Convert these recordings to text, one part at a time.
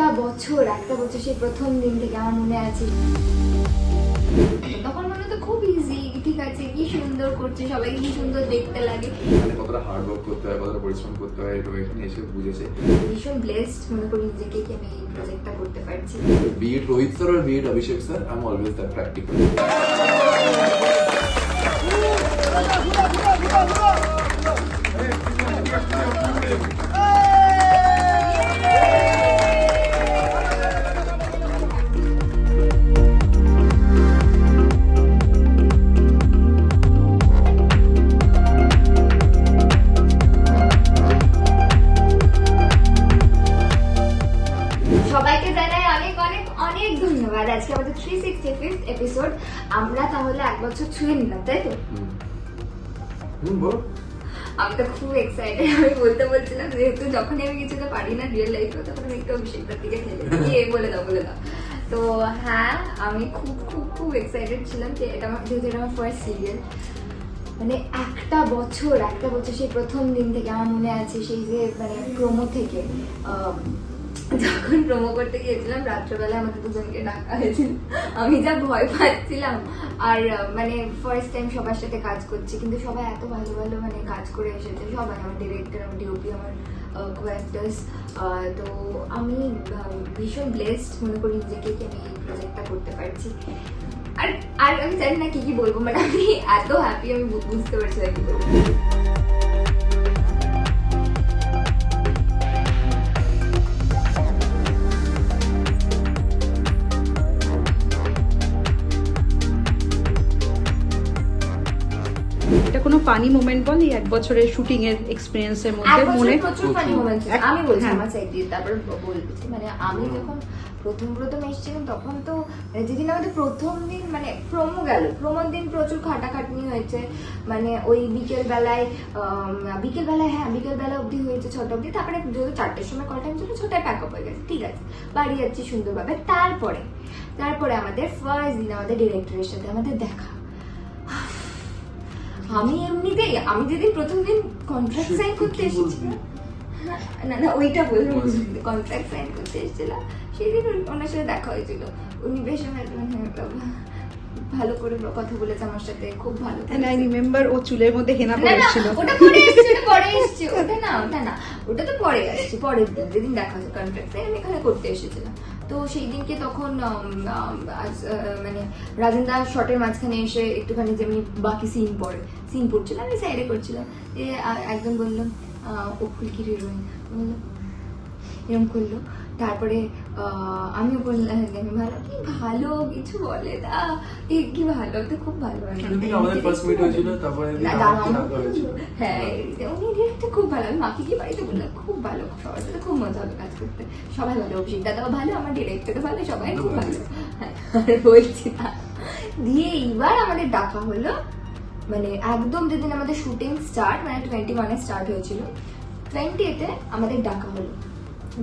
একটা বছর সেই প্রথম দিন থেকে আমার মনে আছে। তখন মনে হতো খুব ইজি, ঠিক আছে, কি সুন্দর করছে, সবাই কি সুন্দর দেখতে লাগে, মানে কতটা হার্ড ওয়ার্ক করতে হয়, কতটা পরিশ্রম করতে হয়, এটা এখানে এসে বুঝেছে। ভীষণ ব্লেসড মনে করি নিজেকে কি আমি এই প্রজেক্টটা করতে পারছি। Be it Rohit sir or be it Abhishek sir, I'm always that practical. সবাইকে জানাই অনেক অনেক অনেক ধন্যবাদ। আজকে আমাদের 365th এপিসোড। আমরা তাহলে 1 বছর ছুঁয়ে নিলাম, তাই তো? বলো। আমি তো খুব এক্সাইটেড। আমি বলছিলাম যেহেতু যখনই আমি কিছুতে পারি না রিয়েল লাইফে, তখন আমি একটু অভিষেকটার দিকে ঠেলে দিই, বলে দাও। তো হ্যাঁ, আমি খুব খুব খুব এক্সাইটেড ছিলাম যে যেহেতু এটা আমার ফার্স্ট সিরিয়াল। মানে একটা বছর সেই প্রথম দিন থেকে আমার মনে আছে, সেই যে মানে প্রোমো থেকে যখন প্রোমো করতে গিয়েছিলাম রাত্রেবেলা আমাদের দুজনকে ডাকা হয়েছিল। আমি যা ভয় পাচ্ছিলাম, আর মানে ফার্স্ট টাইম সবার সাথে কাজ করছি, কিন্তু সবাই এত ভালো ভালো মানে কাজ করে এসেছে, সবাই আমার ডিরেক্টর, আমার ডিওপি, আমার কোঅ্যাক্টর্স। তো আমি ভীষণ ব্লেসড মনে করি নিজেকে কি আমি এই প্রজেক্টটা করতে পারছি। আর আর আমি জানি না কি বলবো, মানে আমি এত হ্যাপি, আমি বুঝতে পারছি না কি বলবো। এটা কোনো ফানি মোমেন্ট বল, এই 1 বছরের শুটিং এর এক্সপেরিয়েন্স এর মধ্যে মনে প্রচুর ফানি মোমেন্ট আমি বলছি হ্যাঁ। আমার সাইড দিয়ে, তারপর বলছি মানে আমি যখন প্রথম এসেছিলাম তখন তো মানে যেদিন আমাদের প্রথম দিন মানে প্রোমোর দিন প্রচুর খাটাখাটনি হয়েছে। মানে ওই বিকেল বেলায় হ্যাঁ বিকেল বেলা অবধি হয়েছে, 6টা অবধি। তারপরে যেহেতু 4টের সময় কল টাইম ছিল, 6টায় প্যাক আপ হয়ে গেছে, ঠিক আছে, বাড়ি যাচ্ছি সুন্দরভাবে। তারপরে আমাদের ফার্স্ট দিন আমাদের ডিরেক্টরের সাথে আমাদের দেখা। আমি এমনিতেই আমি যেদিন প্রথম দিন কন্ট্রাক্ট সাইন করতে এসেছিলাম, না ওইটা বলবো, কন্ট্রাক্ট সাইন করতে এসেছিলাম সেদিন ওনার সাথে দেখা হয়েছিল। উনি বেশ ভালো করে কথা বলেছে আমার সাথে, খুব ভালো। এন্ড আই রিমেম্বার ও চুলের মধ্যে হেনা করেছিল। ওটা পরে এসেছে, ওটা না ওটা তো পরে আসছে, পরের দিন যেদিন দেখা হয়েছে কন্ট্রাক্ট সাইন আমি এখানে করতে এসেছিলাম। তো সেই দিনকে তখন মানে রাজেন্দা শটের মাঝখানে এসে একটুখানি যেমনি বাকি সিন পড়ছিলাম, আমি সাইডে করছিলাম, একজন বললাম ও ফুলকির হিরোইন, এরকম করলো। তারপরে আমিও বললাম ভালো, কি ভালো কিছু বলে দা, কি ভালো, তো খুব ভালো। হ্যাঁ উনি ডিরেক্টর খুব ভালো। আমি মাকে কি বাড়িতে বললাম খুব ভালো, সবার সাথে খুব মজা হবে কাজ করতে, সবাই ভালো, অভিষেক দাদাও ভালো, আমার ডিরেক্টরও ভালো, সবাই খুব ভালো। হ্যাঁ বলছি না। দিয়ে এইবার আমাদের ডাকা হলো, মানে একদম যেদিন আমাদের শুটিং স্টার্ট, মানে 21-এ স্টার্ট হয়েছিল, 20-তে আমাদের ডাকা হলো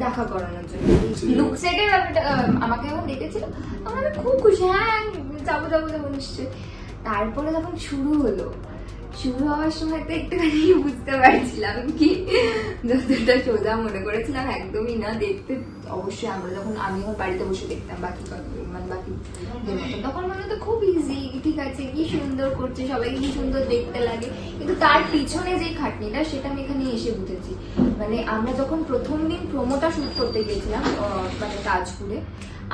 দেখা করানোর জন্য। লুক সেটের আমাকে যখন ডেকেছিল তখন আমি খুব খুশি, হ্যাঁ যাবো নিশ্চয়ই। তারপরে যখন শুরু হওয়ার সময় তো একটুখানি বুঝতে পারছিলাম কি যতটা সোজা মনে করেছিলাম একদমই না। দেখতে অবশ্যই আমরা যখন আমি আমার বাড়িতে বসে দেখতাম বাকি তখন মনে হতো খুব ইজি, ঠিক আছে, কি সুন্দর করছে, সবাই কি সুন্দর দেখতে লাগে, কিন্তু তার পিছনে যে খাটনিটা সেটা আমি এখানে এসে বুঝেছি। মানে আমরা যখন প্রথম দিন প্রোমোটা শুট করতে গিয়েছিলাম মানে তাজপুরে,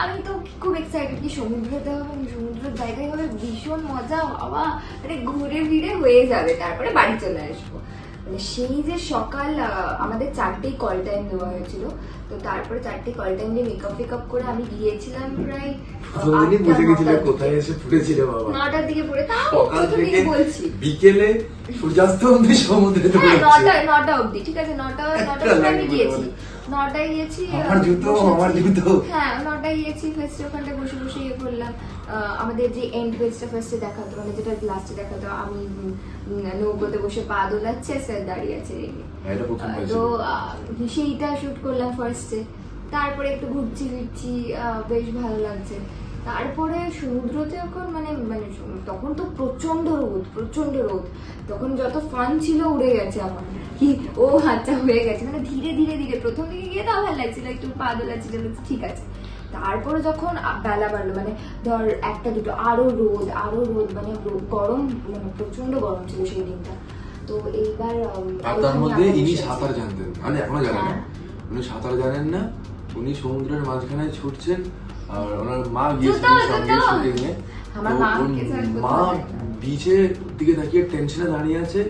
আমি তো খুব এক্সাইটেড কি সমুদ্রের জায়গায় হবে, ভীষণ মজা, হাওয়া, মানে ঘুরে ফিরে হয়ে যাবে, তারপরে বাড়ি চলে আসবো। মানে সেই যে সকাল আমাদের 4টেই কল টাইম দেওয়া হয়েছিল, তো তারপরে 4টেই কল টাইম দিয়ে মেকআপ করে আমি গিয়েছিলাম প্রায় 9টার দিকে পড়ে, তাও বলছি বিকেলে সূর্যাস্ত অবধি সমুদ্রে 9টা অবধি, ঠিক আছে, 9টার সময় আমি গিয়েছি, 9টায় গিয়েছি, আমার জুতো হ্যাঁ 9টায় গিয়েছি। ফার্স্টে ওখানটা বসে ইয়ে করলাম, আমাদের যে এন্ড পেজটা ফার্স্টে দেখাতো, মানে যেটা লাস্টে দেখাতো, আমি নৌকোতে বসে পা দোলাচ্ছে, স্যার দাঁড়িয়ে আছে রেগে, তো সেইটা শুট করলাম ফার্স্টে। তারপরে একটু ঘুরছি বেশ ভালো লাগছে। তারপরে সমুদ্রতে যখন মানে মানে তখন তো প্রচন্ড রোদ, তখন যত ফান ছিল উড়ে গেছে আমার, কি ও আচ্ছা হয়ে গেছে, মানে ধীরে ধীরে ধীরে প্রথম দিকে গিয়ে তাও ভালো লাগছিল, একটু পা দোলাচ্ছিল, ঠিক আছে। তারপরে যখন বেলা বাড়লো, মানে ধর একটা দুটো আরো রোদ, মানে গরম, মানে প্রচন্ড গরম ছিল সেই দিনটা। তো এইবার আর তার মধ্যে ইনি সাঁতার জানতেন, মানে এখনো জানেন না, উনি সাঁতার জানেন না, উনি সমুদ্রের মাঝখানে ছুটছেন আর ওনার মা গিয়েছিলেন সঙ্গে শুটিং এ। মা বিচের দিকে তাকিয়ে টেনশনে দাঁড়িয়ে আছে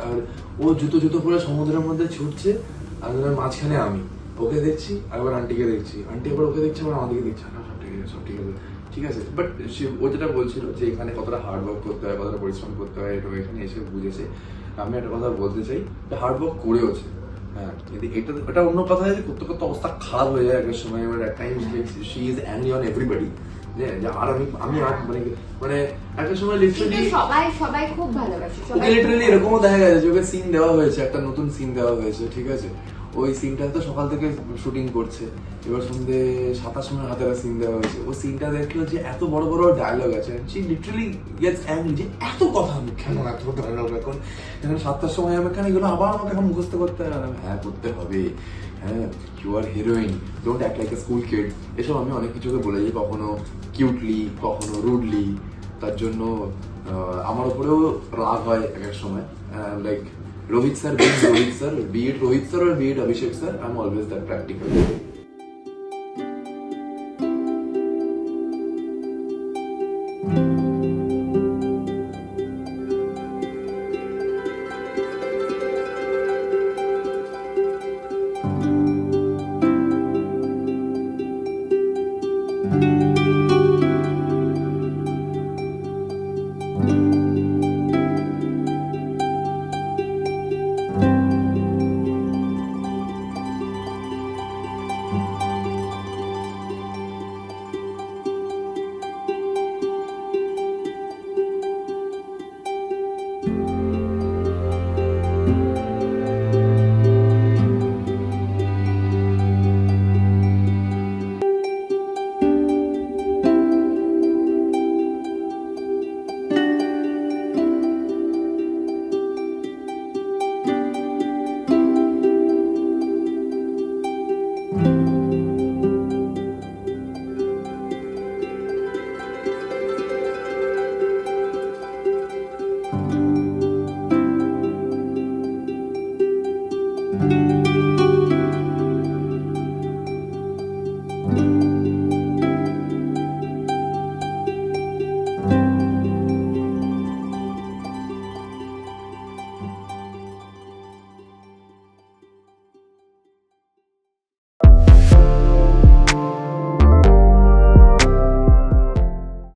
আর ও জুতো পরে সমুদ্রের মধ্যে ছুটছে, আর ওনার মাঝখানে আমি ওকে দেখছি, আর এবার আন্টিকে দেখছি, আন্টি আবার ওকে দেখছে, আবার আমাদেরকে দেখছে, না সব ঠিক আছে ঠিক আছে। বাট সে ও যেটা বলছিল যে এখানে কতটা হার্ড ওয়ার্ক করতে হয়, কতটা পরিশ্রম করতে হয়, এটা এখানে এসে বুঝেছে। আমি একটা কথা বলতে চাই, হার্ড ওয়ার্ক করেওছে, হ্যাঁ, কিন্তু এটা অন্য কথা যে করতে করতে অবস্থা খারাপ হয়ে যায় একটা সময়। এবার একটা time she is angry on everybody, যে আর আমি আর মানে একটা সময় লিটারালি সবাই খুব ভালোবাসে, ওকে লিটারালি এরকমও দেখা গেছে যে ওকে সিন দেওয়া হয়েছে, একটা নতুন সিন দেওয়া হয়েছে, ঠিক আছে, ওই সিনটা তো সকাল থেকে শুটিং করছে, এবার সন্ধ্যে 7টার সময় হাতে সিন দেওয়া হয়েছে। ও সিনটা দেখলো যে এত বড় বড় ডায়লগ আছে, সে লিটারালি গেটস অ্যাংরি যে এত কথা আমি কেন এত ডায়লগ এখন 7টার সময় আমি কেন এগুলো আবার আমাকে এখন মুখস্থ করতে হবে। হ্যাঁ করতে হবে, হ্যাঁ, you are heroine, don't act like a school kid. এসব আমি অনেক কিছুকে বলে যাই, কখনো কিউটলি, কখনো রুডলি। তার জন্য আমার উপরেও রাগ হয় এক এক সময়, like Rohit sir, be it Rohit sir or be it Abhishek sir, I'm always that practical.